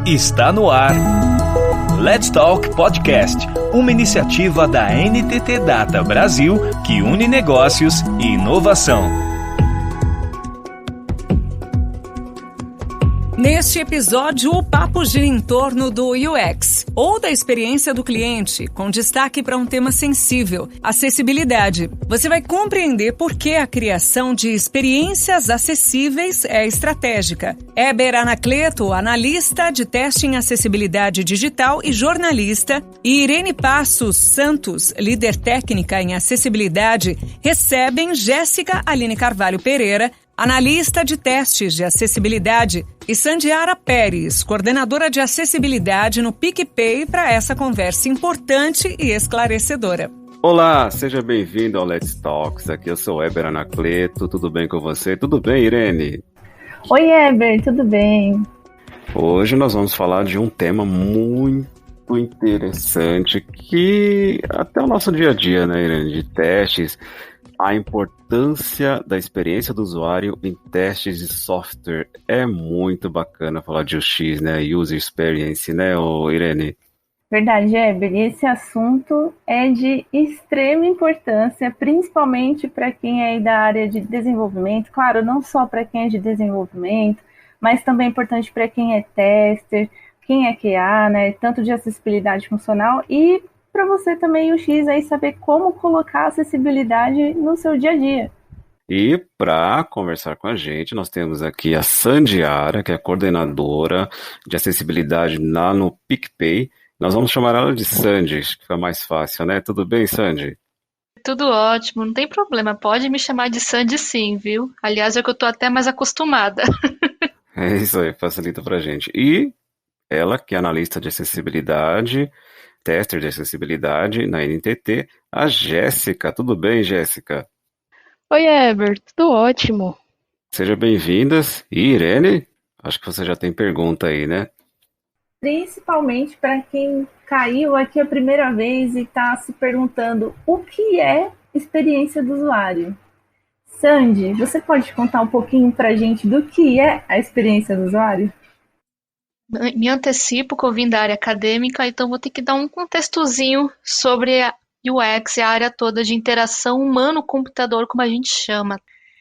Está no ar. Let's Talk Podcast, uma iniciativa da NTT Data Brasil que une negócios e inovação. Neste episódio, o papo gira em torno do UX, ou da experiência do cliente, com destaque para um tema sensível, acessibilidade. Você vai compreender por que a criação de experiências acessíveis é estratégica. Heber Anacleto, analista de teste em acessibilidade digital e jornalista, e Irene Passos Santos, líder técnica em acessibilidade, recebem Jéssica Aline Carvalho Pereira, analista de testes de acessibilidade, e Sandiara Pérez, coordenadora de acessibilidade no PicPay, para essa conversa importante e esclarecedora. Olá, seja bem-vindo ao Let's Talks. Aqui eu sou Heber Anacleto, tudo bem com você? Tudo bem, Irene? Oi, Heber, tudo bem? Hoje nós vamos falar de um tema muito interessante que até o nosso dia a dia, né, Irene, de testes, a importância da experiência do usuário em testes de software. É muito bacana falar de UX, né? User Experience, né, Irene? Verdade, Heber. Esse assunto é de extrema importância, principalmente para quem é da área de desenvolvimento. Claro, não só para quem é de desenvolvimento, mas também é importante para quem é tester, quem é QA, né? Tanto de acessibilidade funcional e para você também o X aí saber como colocar acessibilidade no seu dia a dia. E para conversar com a gente, nós temos aqui a Sandiara, que é coordenadora de acessibilidade lá no PicPay. Nós vamos chamar ela de Sandy, que fica mais fácil, né? Tudo bem, Sandy? Tudo ótimo, não tem problema, pode me chamar de Sandy sim, viu? Aliás, é que eu tô até mais acostumada. É isso aí, facilita pra gente. E ela, que é analista de acessibilidade, tester de acessibilidade na NTT, a Jéssica. Tudo bem, Jéssica? Oi, Heber, tudo ótimo. Sejam bem-vindas. E Irene, acho que você já tem pergunta aí, né? Principalmente para quem caiu aqui a primeira vez e está se perguntando o que é experiência do usuário. Sandy, você pode contar um pouquinho para a gente do que é a experiência do usuário? Me antecipo que eu vim da área acadêmica, então vou ter que dar um contextozinho sobre a UX, a área toda de interação humano-computador, como a gente chama.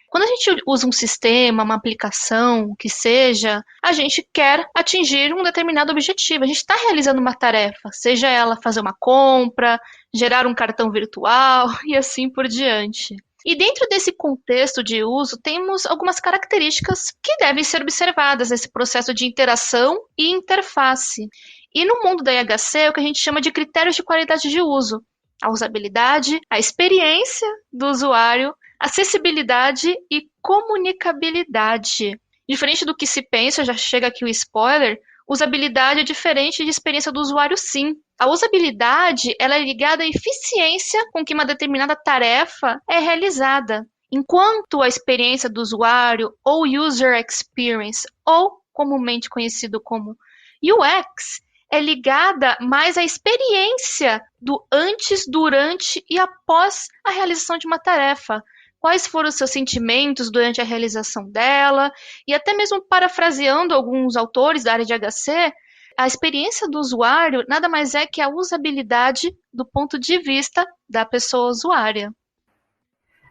Quando a gente usa um sistema, uma aplicação, o que seja, a gente quer atingir um determinado objetivo. A gente está realizando uma tarefa, seja ela fazer uma compra, gerar um cartão virtual e assim por diante. E dentro desse contexto de uso, temos algumas características que devem ser observadas nesse processo de interação e interface. E no mundo da IHC, é o que a gente chama de critérios de qualidade de uso. A usabilidade, a experiência do usuário, acessibilidade e comunicabilidade. Diferente do que se pensa, já chega aqui o spoiler, usabilidade é diferente de experiência do usuário, sim. A usabilidade ela é ligada à eficiência com que uma determinada tarefa é realizada, enquanto a experiência do usuário, ou User Experience, ou comumente conhecido como UX, é ligada mais à experiência do antes, durante e após a realização de uma tarefa. Quais foram os seus sentimentos durante a realização dela, e até mesmo parafraseando alguns autores da área de HC, a experiência do usuário nada mais é que a usabilidade do ponto de vista da pessoa usuária.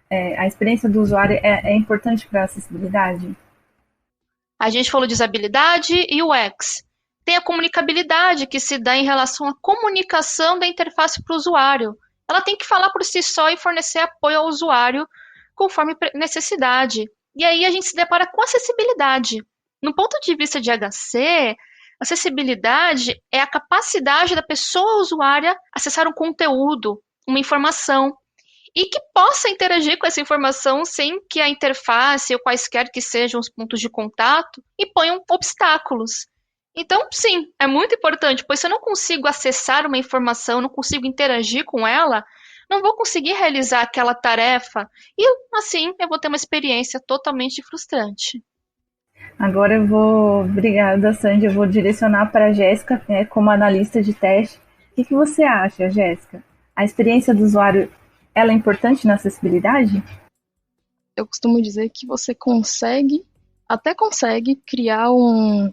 A experiência do usuário é importante para a acessibilidade? A gente falou de usabilidade e UX. Tem a comunicabilidade, que se dá em relação à comunicação da interface para o usuário. Ela tem que falar por si só e fornecer apoio ao usuário conforme necessidade. E aí a gente se depara com acessibilidade. No ponto de vista de HC, acessibilidade é a capacidade da pessoa usuária acessar um conteúdo, uma informação, e que possa interagir com essa informação sem que a interface ou quaisquer que sejam os pontos de contato imponham obstáculos. Então, sim, é muito importante, pois se eu não consigo acessar uma informação, não consigo interagir com ela, não vou conseguir realizar aquela tarefa e, assim, eu vou ter uma experiência totalmente frustrante. Agora obrigada, Sandy, eu vou direcionar para a Jéssica, né, como analista de teste. O que você acha, Jéssica? A experiência do usuário, ela é importante na acessibilidade? Eu costumo dizer que você até consegue criar um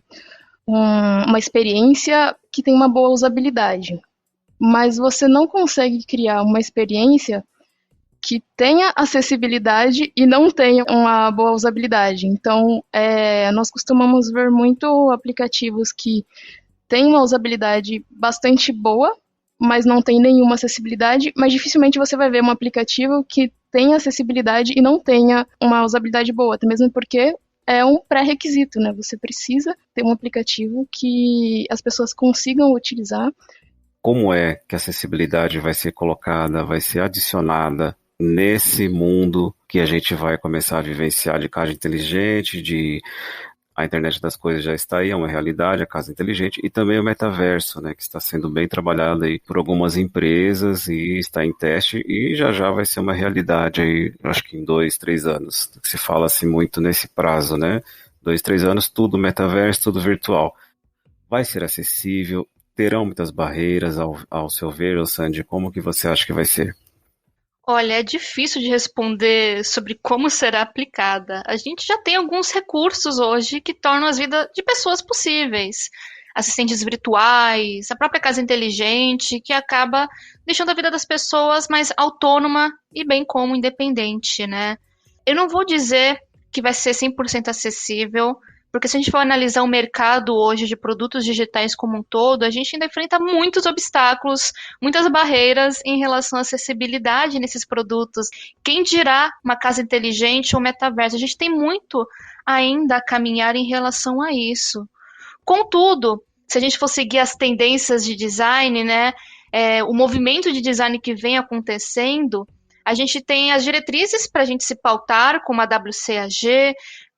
uma experiência que tem uma boa usabilidade. Mas você não consegue criar uma experiência que tenha acessibilidade e não tenha uma boa usabilidade. Então, nós costumamos ver muito aplicativos que têm uma usabilidade bastante boa, mas não tem nenhuma acessibilidade, mas dificilmente você vai ver um aplicativo que tenha acessibilidade e não tenha uma usabilidade boa, até mesmo porque é um pré-requisito, né? Você precisa ter um aplicativo que as pessoas consigam utilizar. Como é que a acessibilidade vai ser colocada, vai ser adicionada nesse mundo que a gente vai começar a vivenciar de casa inteligente, a internet das coisas já está aí, é uma realidade, a casa inteligente, e também o metaverso, né, que está sendo bem trabalhado aí por algumas empresas e está em teste e já vai ser uma realidade aí, acho que em 2, 3 anos. Se fala-se muito nesse prazo, né? 2, 3 anos, tudo metaverso, tudo virtual. Vai ser acessível? Terão muitas barreiras ao seu ver, Sandy? Como que você acha que vai ser? Olha, é difícil de responder sobre como será aplicada. A gente já tem alguns recursos hoje que tornam as vidas de pessoas possíveis. Assistentes virtuais, a própria casa inteligente, que acaba deixando a vida das pessoas mais autônoma e bem como independente, né? Eu não vou dizer que vai ser 100% acessível, porque se a gente for analisar o mercado hoje de produtos digitais como um todo, a gente ainda enfrenta muitos obstáculos, muitas barreiras em relação à acessibilidade nesses produtos. Quem dirá uma casa inteligente ou metaverso? A gente tem muito ainda a caminhar em relação a isso. Contudo, se a gente for seguir as tendências de design, né, o movimento de design que vem acontecendo, a gente tem as diretrizes para a gente se pautar, como a WCAG,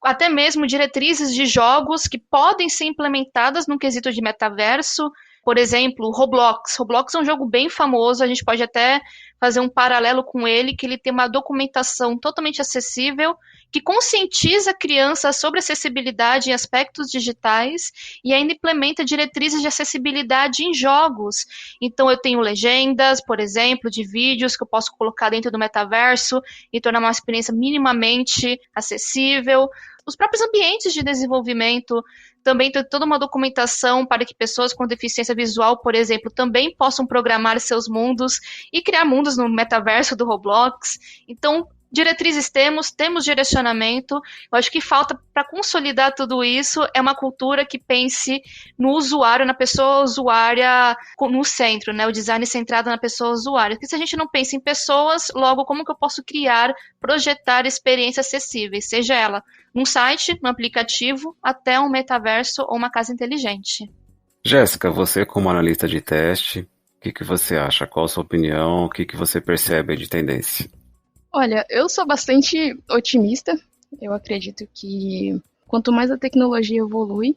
até mesmo diretrizes de jogos que podem ser implementadas no quesito de metaverso. Por exemplo, Roblox. Roblox é um jogo bem famoso, a gente pode até fazer um paralelo com ele, que ele tem uma documentação totalmente acessível, que conscientiza crianças sobre acessibilidade em aspectos digitais e ainda implementa diretrizes de acessibilidade em jogos. Então eu tenho legendas, por exemplo, de vídeos que eu posso colocar dentro do metaverso e tornar uma experiência minimamente acessível. Os próprios ambientes de desenvolvimento também tem toda uma documentação para que pessoas com deficiência visual, por exemplo, também possam programar seus mundos e criar mundos no metaverso do Roblox. Então, diretrizes temos direcionamento. Eu acho que falta para consolidar tudo isso é uma cultura que pense no usuário, na pessoa usuária no centro, né? O design centrado na pessoa usuária. Porque se a gente não pensa em pessoas, logo como que eu posso criar, projetar experiências acessíveis, seja ela num site, num aplicativo, até um metaverso ou uma casa inteligente. Jéssica, você como analista de teste, o que você acha? Qual a sua opinião? O que você percebe de tendência? Olha, eu sou bastante otimista. Eu acredito que quanto mais a tecnologia evolui,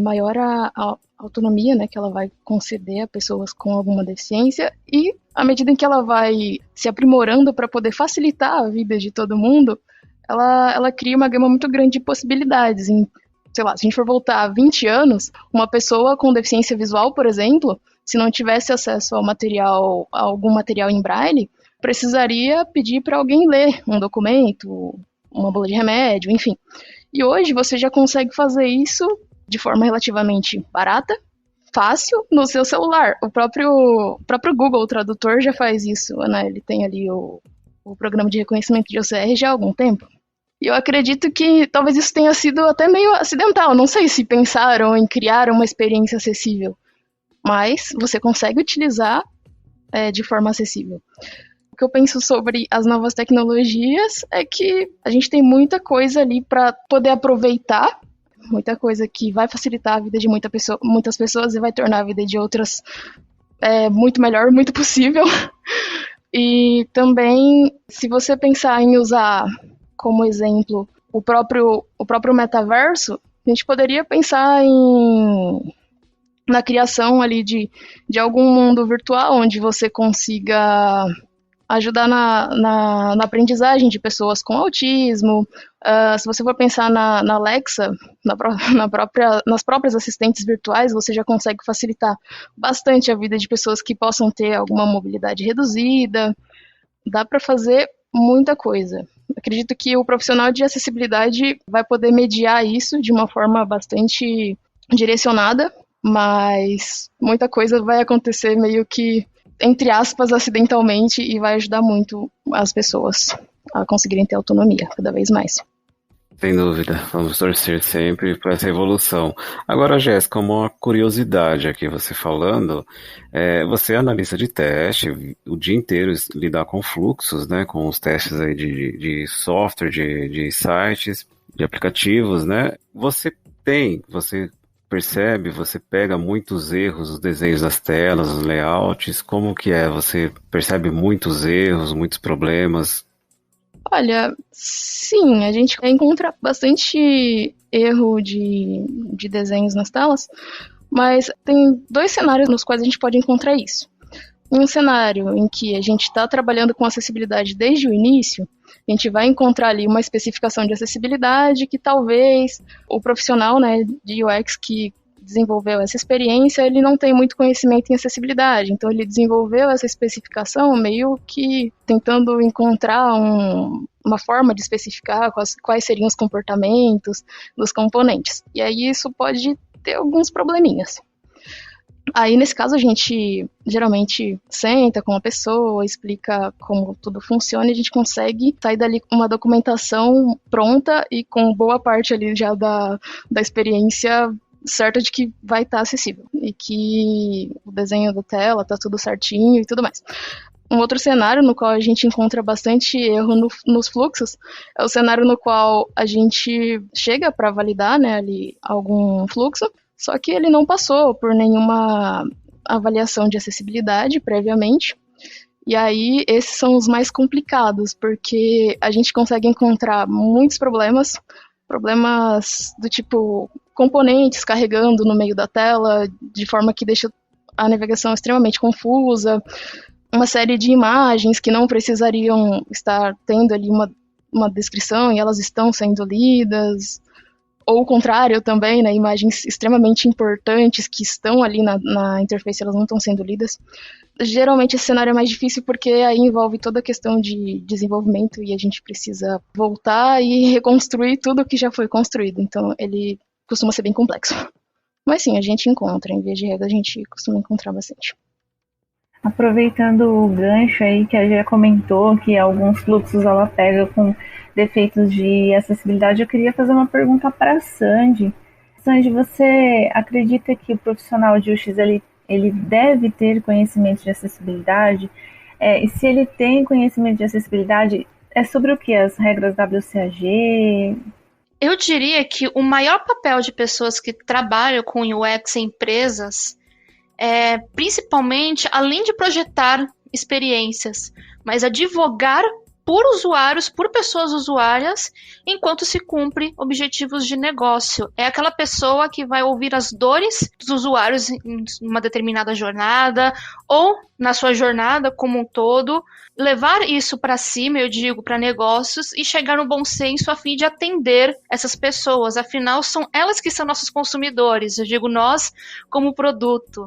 maior a autonomia, né, que ela vai conceder a pessoas com alguma deficiência, e à medida em que ela vai se aprimorando para poder facilitar a vida de todo mundo, ela cria uma gama muito grande de possibilidades. Sei lá, se a gente for voltar a 20 anos, uma pessoa com deficiência visual, por exemplo, se não tivesse acesso a algum material em braille, precisaria pedir para alguém ler um documento, uma bula de remédio, enfim. E hoje você já consegue fazer isso de forma relativamente barata, fácil, no seu celular. O próprio Google Tradutor já faz isso, né? Ele tem ali o programa de reconhecimento de OCR já há algum tempo. E eu acredito que talvez isso tenha sido até meio acidental. Não sei se pensaram em criar uma experiência acessível, mas você consegue utilizar de forma acessível. O que eu penso sobre as novas tecnologias é que a gente tem muita coisa ali para poder aproveitar, muita coisa que vai facilitar a vida de muitas pessoas e vai tornar a vida de outras muito melhor, muito possível. E também, se você pensar em usar como exemplo o próprio metaverso, a gente poderia pensar na criação ali de algum mundo virtual onde você consiga ajudar na aprendizagem de pessoas com autismo. Se você for pensar na Alexa, nas próprias assistentes virtuais, você já consegue facilitar bastante a vida de pessoas que possam ter alguma mobilidade reduzida. Dá para fazer muita coisa. Acredito que o profissional de acessibilidade vai poder mediar isso de uma forma bastante direcionada, mas muita coisa vai acontecer meio que, entre aspas, acidentalmente, e vai ajudar muito as pessoas a conseguirem ter autonomia cada vez mais. Sem dúvida, vamos torcer sempre para essa evolução. Agora, Jéssica, uma curiosidade aqui, você falando, você é analista de teste, o dia inteiro lidar com fluxos, né, com os testes aí de software, de sites, de aplicativos, né? Você percebe, você pega muitos erros, os desenhos das telas, os layouts, como que é? Você percebe muitos erros, muitos problemas? Olha, sim, a gente encontra bastante erro de desenhos nas telas, mas tem 2 cenários nos quais a gente pode encontrar isso. Um cenário em que a gente está trabalhando com acessibilidade desde o início, a gente vai encontrar ali uma especificação de acessibilidade que talvez o profissional, né, de UX que desenvolveu essa experiência, ele não tem muito conhecimento em acessibilidade, então ele desenvolveu essa especificação meio que tentando encontrar uma forma de especificar quais seriam os comportamentos dos componentes, e aí isso pode ter alguns probleminhas. Aí, nesse caso, a gente geralmente senta com a pessoa, explica como tudo funciona e a gente consegue sair dali com uma documentação pronta e com boa parte ali já da experiência certa de que vai estar acessível e que o desenho da tela tá tudo certinho e tudo mais. Um outro cenário no qual a gente encontra bastante erro nos fluxos é o cenário no qual a gente chega para validar, né, ali algum fluxo, só que ele não passou por nenhuma avaliação de acessibilidade previamente. E aí, esses são os mais complicados, porque a gente consegue encontrar muitos problemas do tipo componentes carregando no meio da tela, de forma que deixa a navegação extremamente confusa, uma série de imagens que não precisariam estar tendo ali uma descrição e elas estão sendo lidas, ou o contrário também, né, imagens extremamente importantes que estão ali na interface, elas não estão sendo lidas. Geralmente esse cenário é mais difícil porque aí envolve toda a questão de desenvolvimento e a gente precisa voltar e reconstruir tudo que já foi construído, então ele costuma ser bem complexo. Mas sim, a gente encontra, em via de regra a gente costuma encontrar bastante. Aproveitando o gancho aí que a Gê comentou, que alguns fluxos ela pega com defeitos de acessibilidade, eu queria fazer uma pergunta para a Sandy. Sandy, você acredita que o profissional de UX ele deve ter conhecimento de acessibilidade? E se ele tem conhecimento de acessibilidade, é sobre o que? As regras WCAG? Eu diria que o maior papel de pessoas que trabalham com UX em empresas é, principalmente, além de projetar experiências, mas advogar por usuários, por pessoas usuárias, enquanto se cumpre objetivos de negócio. É aquela pessoa que vai ouvir as dores dos usuários em uma determinada jornada, ou na sua jornada como um todo, levar isso para cima, eu digo, para negócios, e chegar no bom senso a fim de atender essas pessoas. Afinal, são elas que são nossos consumidores, eu digo nós como produto.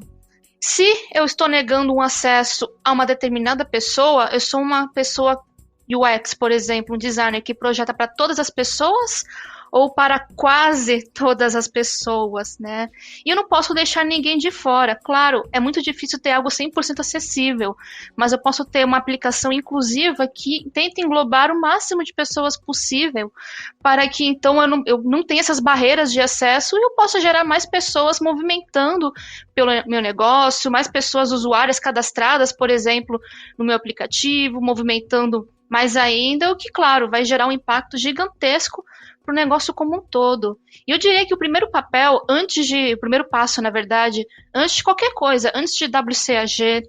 Se eu estou negando um acesso a uma determinada pessoa, eu sou uma pessoa UX, por exemplo, um designer que projeta para todas as pessoas ou para quase todas as pessoas, né? E eu não posso deixar ninguém de fora. Claro, é muito difícil ter algo 100% acessível, mas eu posso ter uma aplicação inclusiva que tenta englobar o máximo de pessoas possível, para que então eu não tenha essas barreiras de acesso e eu possa gerar mais pessoas movimentando pelo meu negócio, mais pessoas usuárias cadastradas, por exemplo, no meu aplicativo, movimentando mais ainda, o que, claro, vai gerar um impacto gigantesco para o negócio como um todo. E eu diria que o primeiro passo, na verdade, antes de qualquer coisa, antes de WCAG,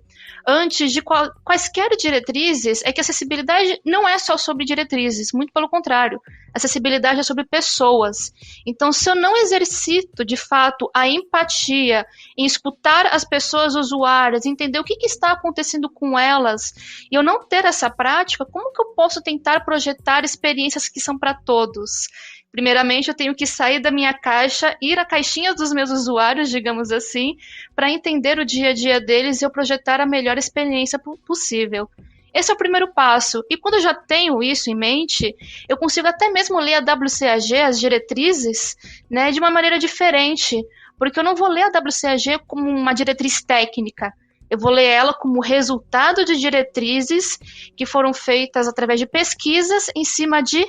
antes de quaisquer diretrizes, é que acessibilidade não é só sobre diretrizes, muito pelo contrário. Acessibilidade é sobre pessoas. Então, se eu não exercito, de fato, a empatia em escutar as pessoas usuárias, entender o que está acontecendo com elas, e eu não ter essa prática, como que eu posso tentar projetar experiências que são para todos? Primeiramente, eu tenho que sair da minha caixa, ir à caixinha dos meus usuários, digamos assim, para entender o dia a dia deles e eu projetar a melhor experiência possível. Esse é o primeiro passo. E quando eu já tenho isso em mente, eu consigo até mesmo ler a WCAG, as diretrizes, né, de uma maneira diferente. Porque eu não vou ler a WCAG como uma diretriz técnica, eu vou ler ela como resultado de diretrizes que foram feitas através de pesquisas em cima de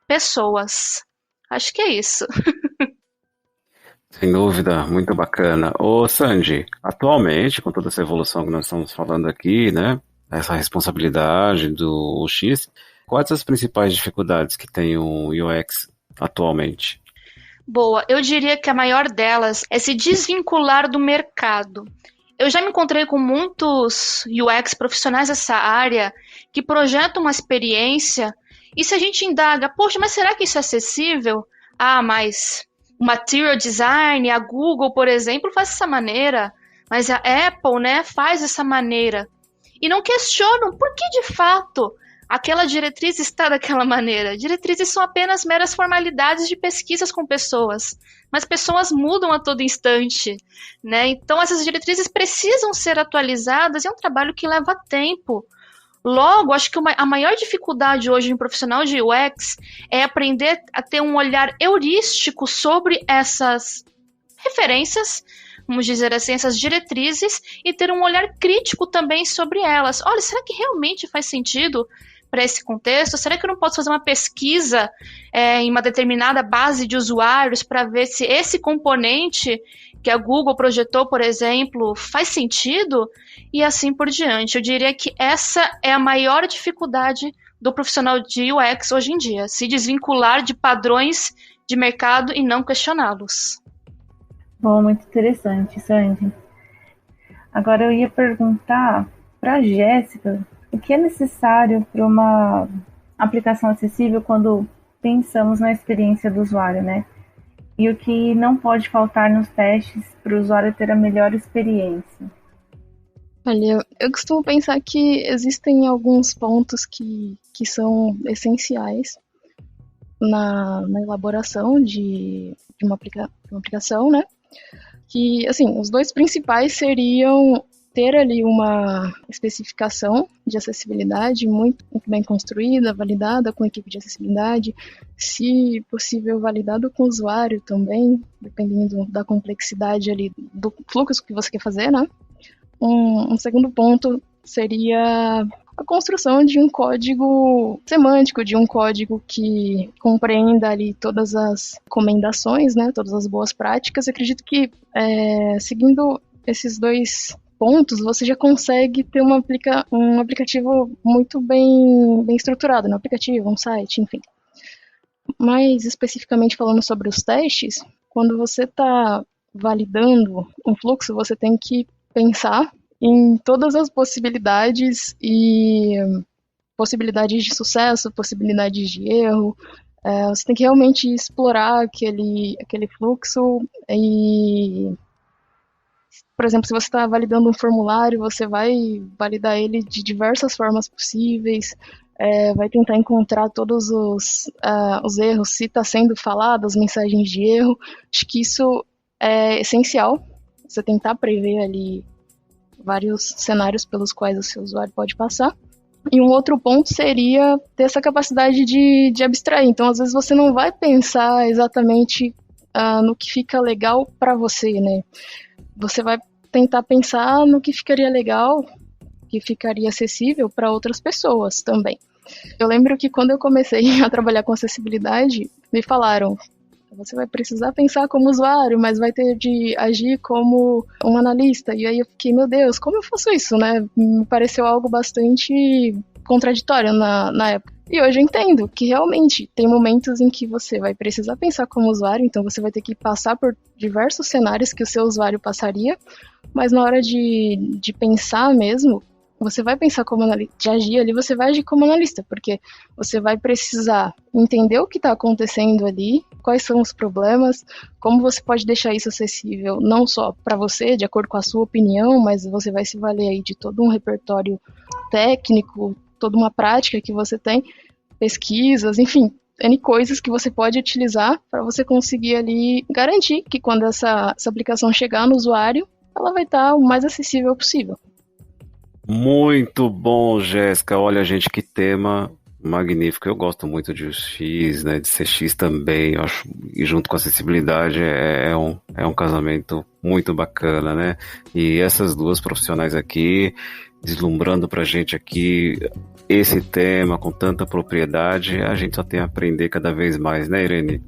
pessoas. Acho que é isso. Sem dúvida, muito bacana. Ô Sandy, atualmente, com toda essa evolução que nós estamos falando aqui, né, essa responsabilidade do UX, quais as principais dificuldades que tem o UX atualmente? Boa, eu diria que a maior delas é se desvincular do mercado. Eu já me encontrei com muitos UX profissionais dessa área que projetam uma experiência e se a gente indaga, poxa, mas será que isso é acessível? Ah, mas o Material Design, a Google, por exemplo, faz dessa maneira, mas a Apple, né, faz dessa maneira. E não questionam por que, de fato, aquela diretriz está daquela maneira. Diretrizes são apenas meras formalidades de pesquisas com pessoas, mas pessoas mudam a todo instante, né? Então, essas diretrizes precisam ser atualizadas e é um trabalho que leva tempo. Logo, acho que a maior dificuldade hoje de um profissional de UX é aprender a ter um olhar heurístico sobre essas referências, vamos dizer assim, essas diretrizes, e ter um olhar crítico também sobre elas. Olha, será que realmente faz sentido para esse contexto? Será que eu não posso fazer uma pesquisa em uma determinada base de usuários para ver se esse componente que a Google projetou, por exemplo, faz sentido? E assim por diante. Eu diria que essa é a maior dificuldade do profissional de UX hoje em dia, se desvincular de padrões de mercado e não questioná-los. Bom, muito interessante, Sandy. Agora eu ia perguntar para a Jéssica o que é necessário para uma aplicação acessível quando pensamos na experiência do usuário, né? E o que não pode faltar nos testes para o usuário ter a melhor experiência. Olha, eu costumo pensar que existem alguns pontos que são essenciais na elaboração de uma aplicação, né? Que, assim, os dois principais seriam ter ali uma especificação de acessibilidade muito bem construída, validada com a equipe de acessibilidade, se possível validado com o usuário também, dependendo da complexidade ali do fluxo que você quer fazer, né? Um segundo ponto seria a construção de um código semântico, de um código que compreenda ali todas as recomendações, né, todas as boas práticas. Eu acredito que seguindo esses dois pontos, você já consegue ter um aplicativo muito bem estruturado, um aplicativo, um site, enfim. Mais especificamente falando sobre os testes, quando você está validando um fluxo, você tem que pensar em todas as possibilidades e possibilidades de sucesso, possibilidades de erro. Você tem que realmente explorar aquele fluxo e, por exemplo, se você está validando um formulário, você vai validar ele de diversas formas possíveis, vai tentar encontrar todos os erros, se está sendo falado, as mensagens de erro. Acho que isso é essencial, você tentar prever ali vários cenários pelos quais o seu usuário pode passar. E um outro ponto seria ter essa capacidade de abstrair. Então, às vezes, você não vai pensar exatamente no que fica legal para você, né? Você vai tentar pensar no que ficaria legal, que ficaria acessível para outras pessoas também. Eu lembro que quando eu comecei a trabalhar com acessibilidade, me falaram: você vai precisar pensar como usuário, mas vai ter de agir como um analista. E aí eu fiquei, meu Deus, como eu faço isso, né? Me pareceu algo bastante contraditório na época. E hoje eu entendo que realmente tem momentos em que você vai precisar pensar como usuário, então você vai ter que passar por diversos cenários que o seu usuário passaria, mas na hora de pensar mesmo, você vai pensar como analista, de agir ali, você vai agir como analista, porque você vai precisar entender o que está acontecendo ali, quais são os problemas, como você pode deixar isso acessível, não só para você, de acordo com a sua opinião, mas você vai se valer aí de todo um repertório técnico, toda uma prática que você tem, pesquisas, enfim, N coisas que você pode utilizar para você conseguir ali garantir que quando essa aplicação chegar no usuário, ela vai estar o mais acessível possível. Muito bom, Jéssica. Olha, gente, que tema Magnífico, eu gosto muito de UX, né, de CX também, eu acho, e junto com a acessibilidade é um casamento muito bacana, né, e essas duas profissionais aqui, deslumbrando pra gente aqui esse tema com tanta propriedade, a gente só tem a aprender cada vez mais, né, Irene?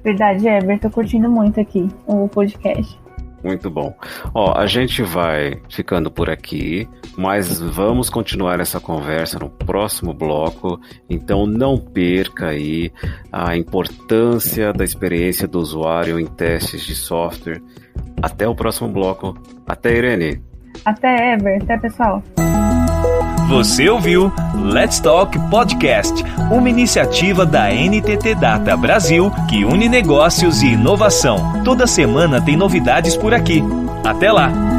Verdade, Eber, tô curtindo muito aqui o podcast. Muito bom. Ó, a gente vai ficando por aqui, mas vamos continuar essa conversa no próximo bloco, então não perca aí a importância da experiência do usuário em testes de software. Até o próximo bloco. Até, Irene. Até, Eber. Até, pessoal. Você ouviu Let's Talk Podcast, uma iniciativa da NTT Data Brasil que une negócios e inovação. Toda semana tem novidades por aqui. Até lá!